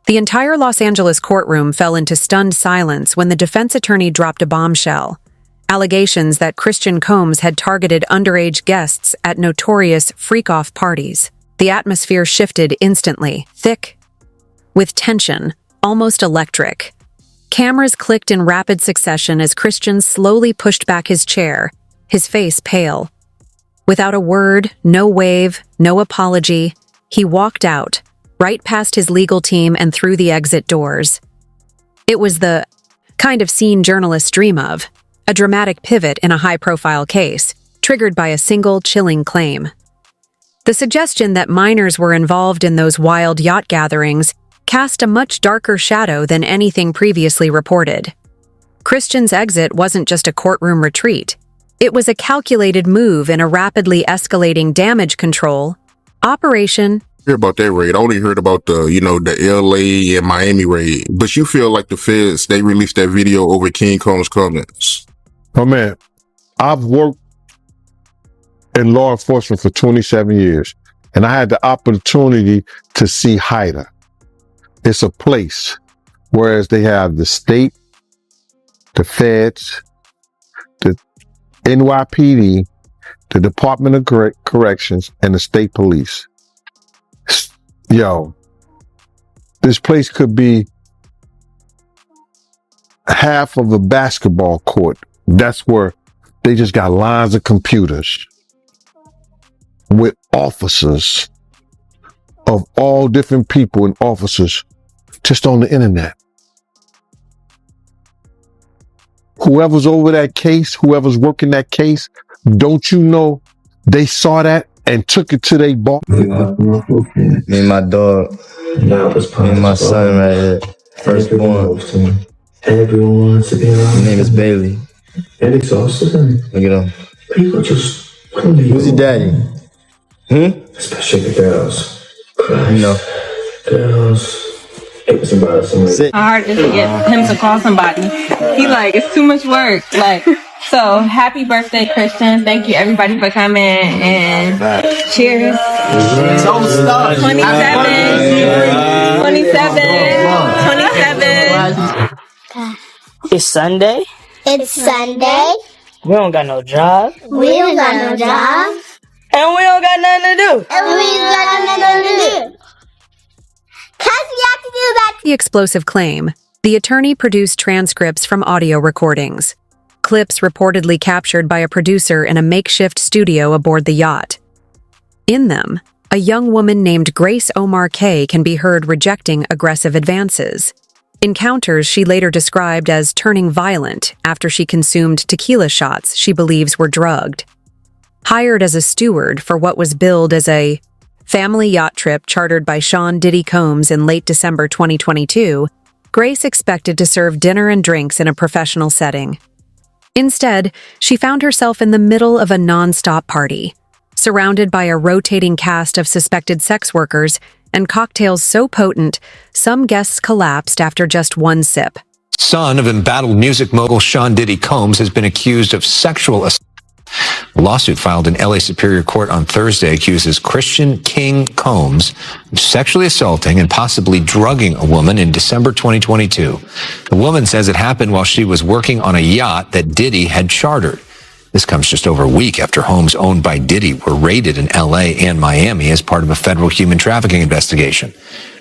The entire Los Angeles courtroom fell into stunned silence when the defense attorney dropped a bombshell. Allegations that Christian Combs had targeted underage guests at notorious freak-off parties. The atmosphere shifted instantly, thick with tension, almost electric. Cameras clicked in rapid succession as Christian slowly pushed back his chair, his face pale. Without a word, no wave, no apology, he walked out, right past his legal team and through the exit doors. It was the kind of scene journalists dream of, a dramatic pivot in a high-profile case, triggered by a single chilling claim. The suggestion that minors were involved in those wild yacht gatherings cast a much darker shadow than anything previously reported. Christian's exit wasn't just a courtroom retreat. It was a calculated move in a rapidly escalating damage control operation. Hear about that raid. I only heard about the LA and Miami raid. But you feel like the feds, they released that video over King Combs' comments. Oh man, I've worked in law enforcement for 27 years, and I had the opportunity to see HIDA. It's a place, whereas they have the state, the feds, the NYPD, the Department of Corrections, and the state police. Yo, this place could be half of a basketball court. That's where they just got lines of computers with officers of all different people and officers just on the internet. Whoever's over that case, whoever's working that case, don't you know they saw that and took it to their boss? Me and my dog, me and my son right here, firstborn. Everyone to be around. His name is Bailey. And exhausted. Look at him. People just Who's your daddy? Especially the girls. You know. Girls. It was embarrassing. Hard just to get him to call somebody. He like, it's too much work. Like, so happy birthday, Christian. Thank you everybody for coming and cheers. 27. 27. It's Sunday. It's Sunday. We don't got no job. We don't got no job. And we don't got nothing to do. Cause we have to do that. The explosive claim. The attorney produced transcripts from audio recordings. Clips reportedly captured by a producer in a makeshift studio aboard the yacht. In them, a young woman named Grace Omar K can be heard rejecting aggressive advances. Encounters she later described as turning violent after she consumed tequila shots she believes were drugged. Hired as a steward for what was billed as a family yacht trip chartered by Sean Diddy Combs in late December 2022, Grace expected to serve dinner and drinks in a professional setting. Instead, she found herself in the middle of a non-stop party, surrounded by a rotating cast of suspected sex workers and cocktails so potent, some guests collapsed after just one sip. Son of embattled music mogul Sean Diddy Combs has been accused of sexual assault. A lawsuit filed in LA Superior Court on Thursday accuses Christian King Combs of sexually assaulting and possibly drugging a woman in December 2022. The woman says it happened while she was working on a yacht that Diddy had chartered. This comes just over a week after homes owned by Diddy were raided in LA and Miami as part of a federal human trafficking investigation.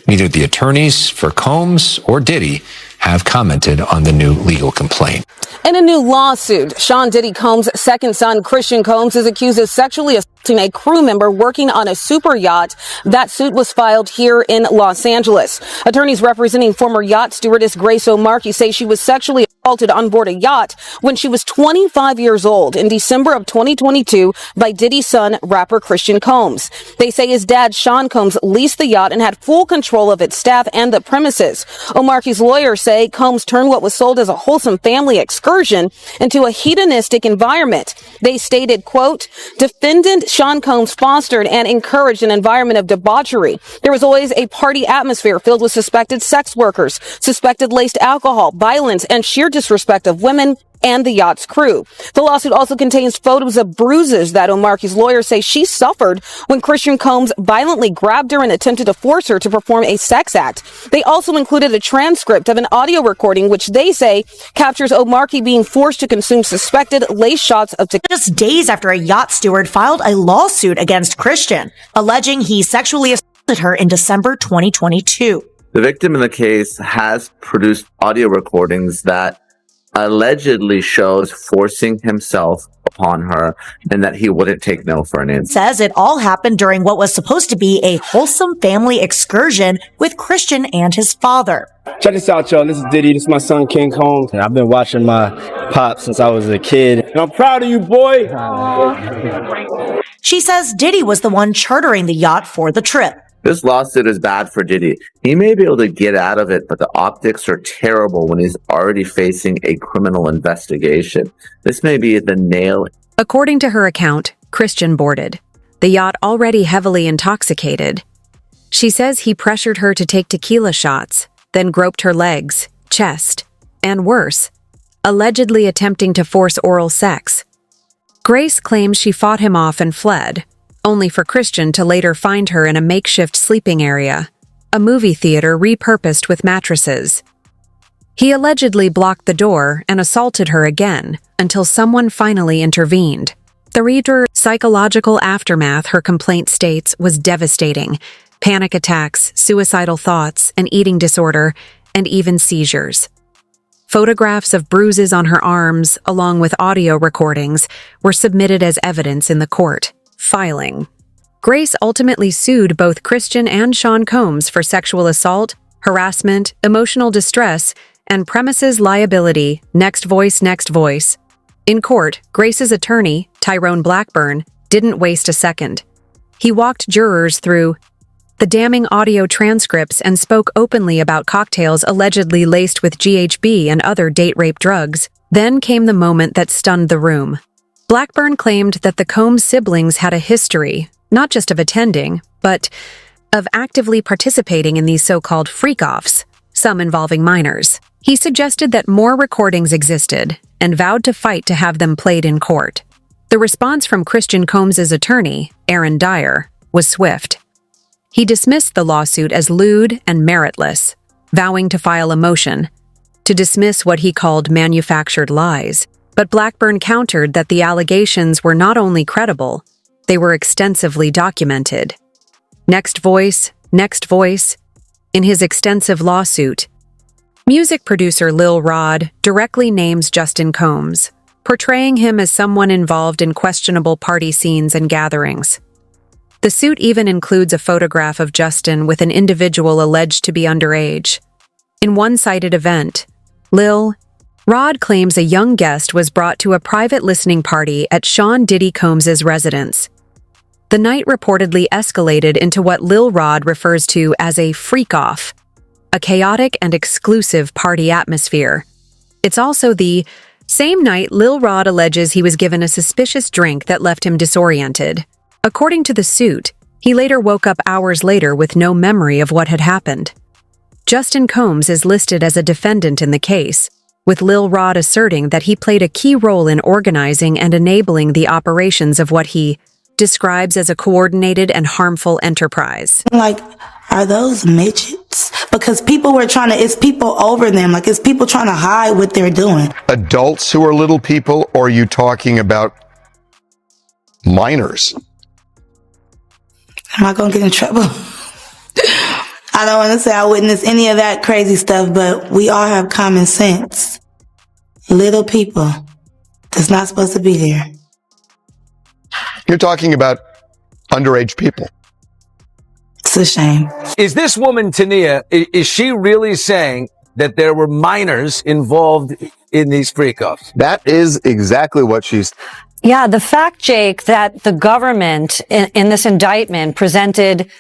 Neither the attorneys for Combs or Diddy have commented on the new legal complaint. In a new lawsuit, Sean Diddy Combs' second son, Christian Combs, is accused of sexually assaulting a crew member working on a super yacht. That suit was filed here in Los Angeles. Attorneys representing former yacht stewardess Grace Omar say she was sexually assaulted on board a yacht when she was 25 years old in December of 2022 by Diddy's son, rapper Christian Combs. They say his dad, Sean Combs, leased the yacht and had full control of its staff and the premises. Omar's lawyers say Combs turned what was sold as a wholesome family excursion into a hedonistic environment. They stated, quote, defendant Sean Combs fostered and encouraged an environment of debauchery. There was always a party atmosphere filled with suspected sex workers, suspected laced alcohol, violence, and sheer disrespect of women and the yacht's crew. The lawsuit also contains photos of bruises that Omarki's lawyers say she suffered when Christian Combs violently grabbed her and attempted to force her to perform a sex act. They also included a transcript of an audio recording which they say captures Omarki being forced to consume suspected lace shots of tequila. Just days after a yacht steward filed a lawsuit against Christian, alleging he sexually assaulted her in December 2022. The victim in the case has produced audio recordings that allegedly shows forcing himself upon her and that he wouldn't take no for an answer. Says it all happened during what was supposed to be a wholesome family excursion with Christian and his father. Check this out, y'all. This is Diddy. This is my son, King Combs. And I've been watching my pop since I was a kid. And I'm proud of you, boy. She says Diddy was the one chartering the yacht for the trip. This lawsuit is bad for Diddy. He may be able to get out of it, but the optics are terrible when he's already facing a criminal investigation. This may be the nail. According to her account, Christian boarded the yacht already heavily intoxicated. She says he pressured her to take tequila shots, then groped her legs, chest, and worse, allegedly attempting to force oral sex. Grace claims she fought him off and fled, only for Christian to later find her in a makeshift sleeping area, a movie theater repurposed with mattresses. He allegedly blocked the door and assaulted her again until someone finally intervened. The reader's psychological aftermath, her complaint states, was devastating. Panic attacks, suicidal thoughts, an eating disorder, and even seizures. Photographs of bruises on her arms, along with audio recordings, were submitted as evidence in the court. Filing. Grace ultimately sued both Christian and Sean Combs for sexual assault, harassment, emotional distress, and premises liability. Next voice. In court, Grace's attorney, Tyrone Blackburn, didn't waste a second. He walked jurors through the damning audio transcripts and spoke openly about cocktails allegedly laced with GHB and other date rape drugs. Then came the moment that stunned the room. Blackburn claimed that the Combs siblings had a history, not just of attending, but of actively participating in these so-called freak-offs, some involving minors. He suggested that more recordings existed and vowed to fight to have them played in court. The response from Christian Combs' attorney, Aaron Dyer, was swift. He dismissed the lawsuit as lewd and meritless, vowing to file a motion to dismiss what he called manufactured lies. But Blackburn countered that the allegations were not only credible, they were extensively documented. Next voice. In his extensive lawsuit, music producer Lil Rod directly names Justin Combs, portraying him as someone involved in questionable party scenes and gatherings. The suit even includes a photograph of Justin with an individual alleged to be underage. In one cited event, Lil Rod claims a young guest was brought to a private listening party at Sean Diddy Combs' residence. The night reportedly escalated into what Lil Rod refers to as a freak-off, a chaotic and exclusive party atmosphere. It's also the same night Lil Rod alleges he was given a suspicious drink that left him disoriented. According to the suit, he later woke up hours later with no memory of what had happened. Justin Combs is listed as a defendant in the case, with Lil Rod asserting that he played a key role in organizing and enabling the operations of what he describes as a coordinated and harmful enterprise. Like, are those midgets? Because it's people over them. Like, it's people trying to hide what they're doing. Adults who are little people, or are you talking about minors? Am I going to get in trouble? I don't want to say I witnessed any of that crazy stuff, but we all have common sense. Little people that's not supposed to be there. You're talking about underage people. It's a shame. Is this woman, Tania, is she really saying that there were minors involved in these freak-offs? That is exactly what she's... Yeah, the fact, Jake, that the government in this indictment presented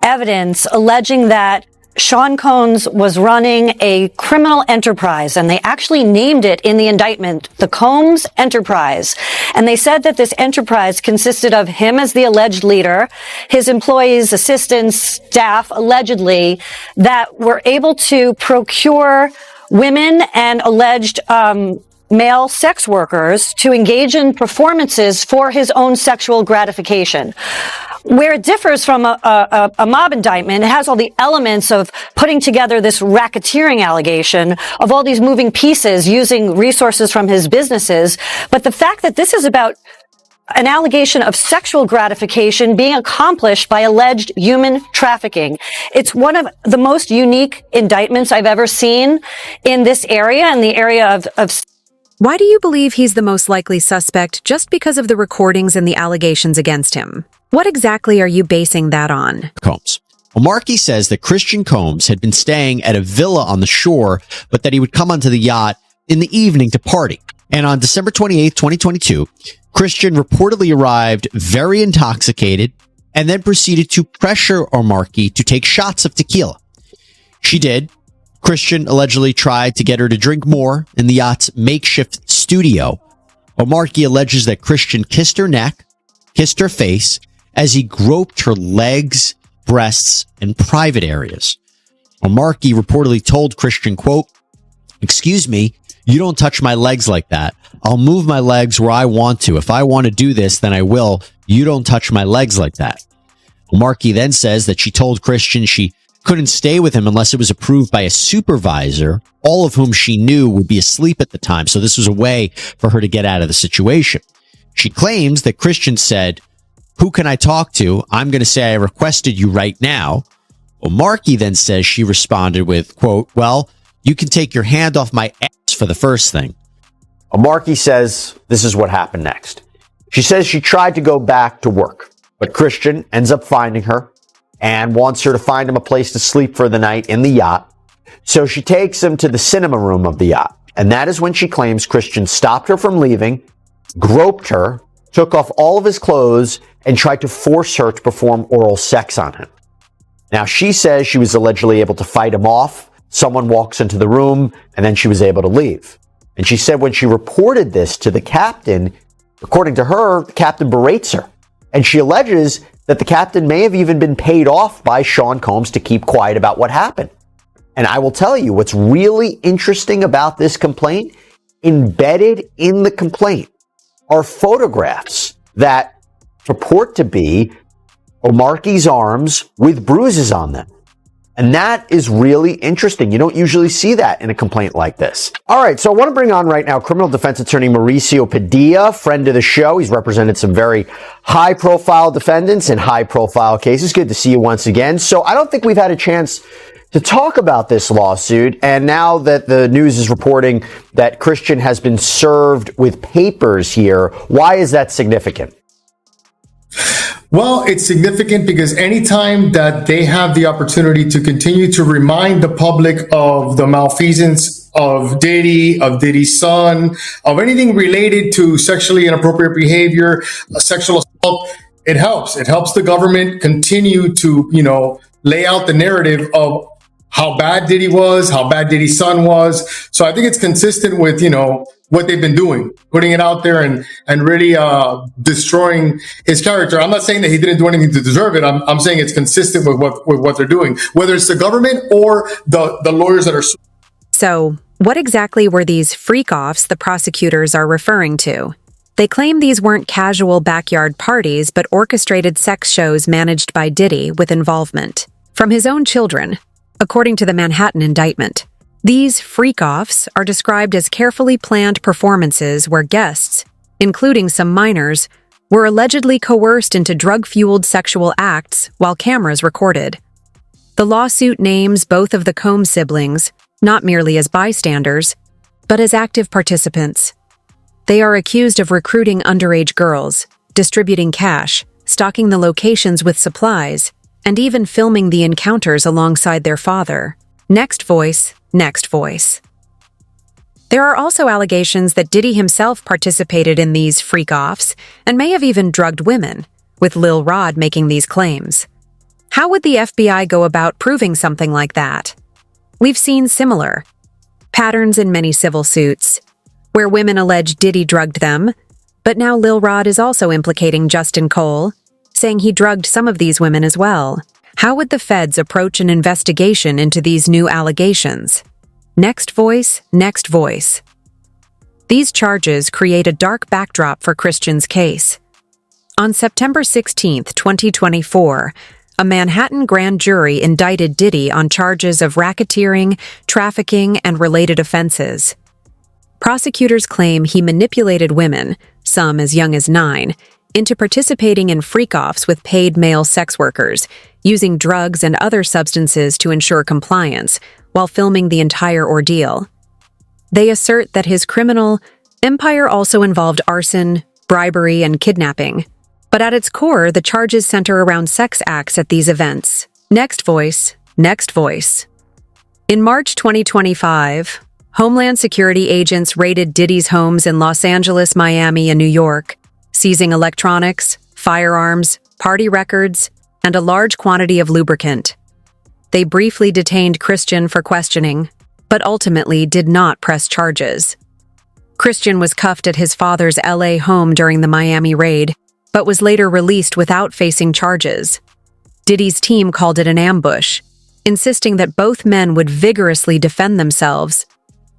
evidence alleging that Sean Combs was running a criminal enterprise, and they actually named it in the indictment, the Combs Enterprise. And they said that this enterprise consisted of him as the alleged leader, his employees, assistants, staff, allegedly, that were able to procure women and alleged male sex workers to engage in performances for his own sexual gratification. Where it differs from a mob indictment, it has all the elements of putting together this racketeering allegation of all these moving pieces using resources from his businesses. But the fact that this is about an allegation of sexual gratification being accomplished by alleged human trafficking. It's one of the most unique indictments I've ever seen in this area, in the area of Why do you believe he's the most likely suspect just because of the recordings and the allegations against him? What exactly are you basing that on? Combs. Well, Markey says that Christian Combs had been staying at a villa on the shore, but that he would come onto the yacht in the evening to party. And on December 28th, 2022, Christian reportedly arrived very intoxicated and then proceeded to pressure Markey to take shots of tequila. She did. Christian allegedly tried to get her to drink more in the yacht's makeshift studio. Markey alleges that Christian kissed her neck, kissed her face, as he groped her legs, breasts, and private areas. Markey reportedly told Christian, quote, "Excuse me, you don't touch my legs like that. I'll move my legs where I want to. If I want to do this, then I will. You don't touch my legs like that." Markey then says that she told Christian she couldn't stay with him unless it was approved by a supervisor, all of whom she knew would be asleep at the time. So this was a way for her to get out of the situation. She claims that Christian said, "Who can I talk to? I'm going to say I requested you right now." Markey then says she responded with, quote, "Well, you can take your hand off my ass for the first thing." Markey says this is what happened next. She says she tried to go back to work, but Christian ends up finding her and wants her to find him a place to sleep for the night in the yacht. So she takes him to the cinema room of the yacht. And that is when she claims Christian stopped her from leaving, groped her, took off all of his clothes, and tried to force her to perform oral sex on him. Now, she says she was allegedly able to fight him off. Someone walks into the room, and then she was able to leave. And she said when she reported this to the captain, according to her, the captain berates her. And she alleges that the captain may have even been paid off by Sean Combs to keep quiet about what happened. And I will tell you what's really interesting about this complaint. Embedded in the complaint are photographs that purport to be Markey's arms with bruises on them. And that is really interesting. You don't usually see that in a complaint like this. All right, so I want to bring on right now criminal defense attorney Mauricio Padilla, friend of the show. He's represented some very high-profile defendants in high-profile cases. Good to see you once again. So I don't think we've had a chance to talk about this lawsuit. And now that the news is reporting that Christian has been served with papers here, why is that significant? Well, it's significant because anytime that they have the opportunity to continue to remind the public of the malfeasance of Diddy, of Diddy's son, of anything related to sexually inappropriate behavior, sexual assault, it helps. It helps the government continue to, lay out the narrative of how bad Diddy was, how bad Diddy's son was. So I think it's consistent with, what they've been doing, putting it out there and really destroying his character. I'm not saying that he didn't do anything to deserve it. I'm saying it's consistent with what they're doing, whether it's the government or the lawyers that are. So, what exactly were these freak-offs the prosecutors are referring to? They claim these weren't casual backyard parties, but orchestrated sex shows managed by Diddy with involvement from his own children, according to the Manhattan indictment. These freak-offs are described as carefully planned performances where guests, including some minors, were allegedly coerced into drug-fueled sexual acts while cameras recorded. The lawsuit names both of the Combs siblings, not merely as bystanders, but as active participants. They are accused of recruiting underage girls, distributing cash, stocking the locations with supplies, and even filming the encounters alongside their father. Next voice. There are also allegations that Diddy himself participated in these freak-offs and may have even drugged women, with Lil Rod making these claims. How would the FBI go about proving something like that? We've seen similar patterns in many civil suits, where women allege Diddy drugged them, but now Lil Rod is also implicating Justin Cole, saying he drugged some of these women as well. How would the feds approach an investigation into these new allegations? Next voice. These charges create a dark backdrop for Christian's case. On September 16, 2024, a Manhattan grand jury indicted Diddy on charges of racketeering, trafficking, and related offenses. Prosecutors claim he manipulated women, some as young as 9, into participating in freak-offs with paid male sex workers, using drugs and other substances to ensure compliance, while filming the entire ordeal. They assert that his criminal empire also involved arson, bribery, and kidnapping. But at its core, the charges center around sex acts at these events. Next voice, next voice. In March 2025, Homeland Security agents raided Diddy's homes in Los Angeles, Miami, and New York, seizing electronics, firearms, party records, and a large quantity of lubricant. They briefly detained Christian for questioning, but ultimately did not press charges. Christian was cuffed at his father's LA home during the Miami raid, but was later released without facing charges. Diddy's team called it an ambush, insisting that both men would vigorously defend themselves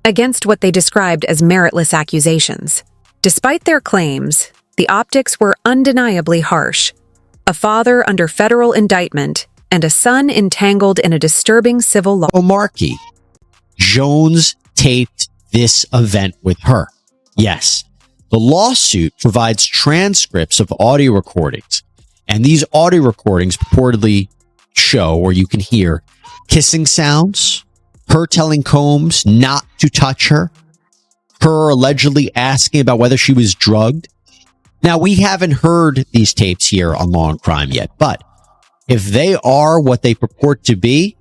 against what they described as meritless accusations. Despite their claims, the optics were undeniably harsh. A father under federal indictment and a son entangled in a disturbing civil law. Markey. Jones taped this event with her. Yes. The lawsuit provides transcripts of audio recordings, and these audio recordings purportedly show, or you can hear, kissing sounds, her telling Combs not to touch her, her allegedly asking about whether she was drugged. Now, we haven't heard these tapes here on Law and Crime yet, but if they are what they purport to be,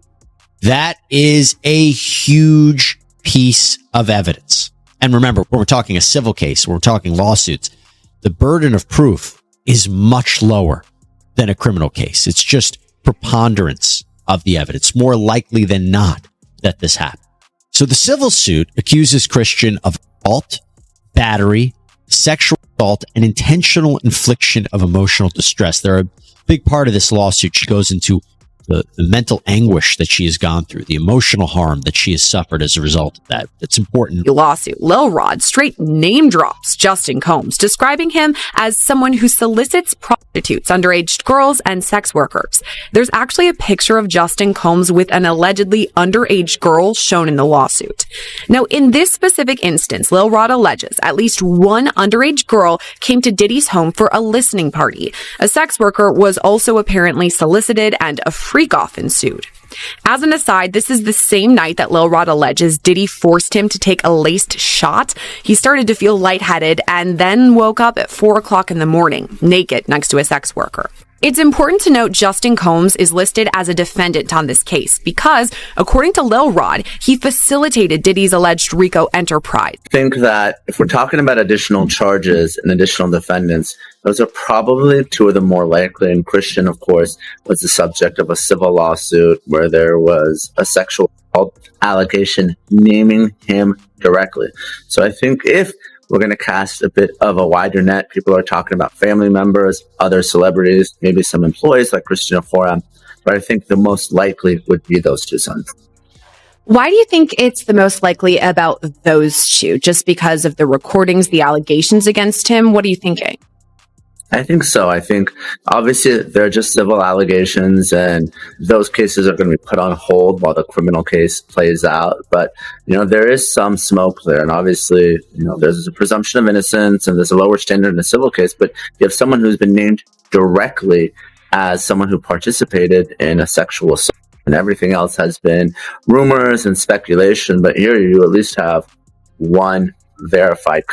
that is a huge piece of evidence. And remember, when we're talking a civil case, when we're talking lawsuits, the burden of proof is much lower than a criminal case. It's just preponderance of the evidence, more likely than not that this happened. So the civil suit accuses Christian of assault, battery, sexual assault, and intentional infliction of emotional distress. They're a big part of this lawsuit. She goes into the mental anguish that she has gone through, the emotional harm that she has suffered as a result of that. That's important. Lawsuit. Lil Rod straight name drops Justin Combs, describing him as someone who solicits prostitutes, underage girls, and sex workers. There's actually a picture of Justin Combs with an allegedly underage girl shown in the lawsuit. Now, in this specific instance, Lil Rod alleges at least one underage girl came to Diddy's home for a listening party. A sex worker was also apparently solicited, and a freak-off ensued. As an aside, this is the same night that Lil Rod alleges Diddy forced him to take a laced shot. He started to feel lightheaded and then woke up at 4 o'clock in the morning, naked next to a sex worker. It's important to note Justin Combs is listed as a defendant on this case because, according to Lil Rod, he facilitated Diddy's alleged RICO enterprise. I think that if we're talking about additional charges and additional defendants, those are probably two of the more likely. And Christian, of course, was the subject of a civil lawsuit where there was a sexual assault allegation naming him directly. So I think if we're going to cast a bit of a wider net, people are talking about family members, other celebrities, maybe some employees like Christian Forum, but I think the most likely would be those two sons. Why do you think it's the most likely about those two? Just because of the recordings, the allegations against him? What are you thinking? I think so. I think obviously they're just civil allegations and those cases are going to be put on hold while the criminal case plays out. But, there is some smoke there. And obviously, there's a presumption of innocence and there's a lower standard in a civil case. But you have someone who's been named directly as someone who participated in a sexual assault, and everything else has been rumors and speculation. But here you at least have one verified